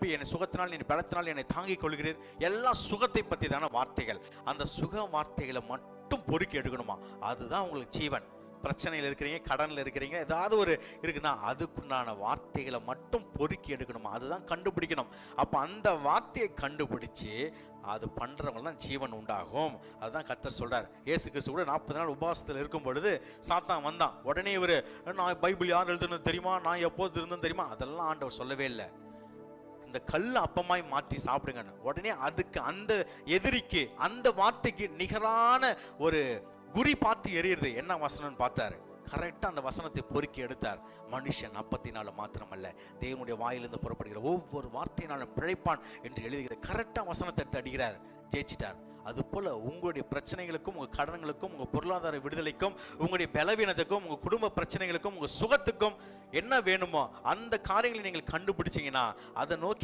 எழுப்பி என்னை சுகத்தினால் என்னை பலத்தினால் என்னை தாங்கிக் கொள்கிறீர், எல்லாம் சுகத்தை பற்றி தானே வார்த்தைகள். அந்த சுக வார்த்தைகளை மட்டும் பொறுக்கி எடுக்கணுமா, அதுதான் உங்களுக்கு ஜீவன். பிரச்சனையில் இருக்கிறீங்க, கடனில் இருக்கிறீங்க, ஏதாவது ஒரு இருக்குன்னா அதுக்குண்டான வார்த்தைகளை மட்டும் பொறுக்கி எடுக்கணுமா, அதுதான் கண்டுபிடிக்கணும். அப்போ அந்த வார்த்தையை கண்டுபிடிச்சு அது பண்ணுறவங்க தான் ஜீவன் உண்டாகும். அதுதான் கர்த்தர் சொல்கிறார். இயேசு கிறிஸ்து கூட 40 நாள் உபவாசத்தில் இருக்கும் பொழுது சாத்தான் வந்தான். உடனே இவர், நான் பைபிள் யார் எழுதுன்னு தெரியுமா, நான் எப்போது இருந்தேன்னு தெரியுமா, அதெல்லாம் ஆண்டவர் சொல்லவே இல்லை. இந்த கல் அப்பமாய் மாற்றி சாப்பிடுங்கன்னு. உடனே அதுக்கு அந்த எதிரிக்கு அந்த வார்த்தைக்கு நிகரான ஒரு குறி பார்த்து எறியுறது. என்ன வசனம்னு பார்த்தாரு, கரெக்டாக அந்த வசனத்தை பொறுக்கி எடுத்தார். மனுஷன் அப்பத்தினால மாத்திரமல்ல தேவனுடைய வாயிலிருந்து புறப்படுகிற ஒவ்வொரு வார்த்தையினாலும் பிழைப்பான் என்று எழுதுகிற கரெக்டாக வசனத்தை எடுத்து அடிக்கிறார், ஜெயிச்சிட்டார். அதுபோல் உங்களுடைய பிரச்சனைகளுக்கும், உங்கள் கடன்களுக்கும், உங்கள் பொருளாதார விடுதலைக்கும், உங்களுடைய பலவீனத்துக்கும், உங்கள் குடும்ப பிரச்சனைகளுக்கும், உங்கள் சுகத்துக்கும் என்ன வேணுமோ அந்த காரியங்களை நீங்கள் கண்டுபிடிச்சிங்கன்னா அதை நோக்கி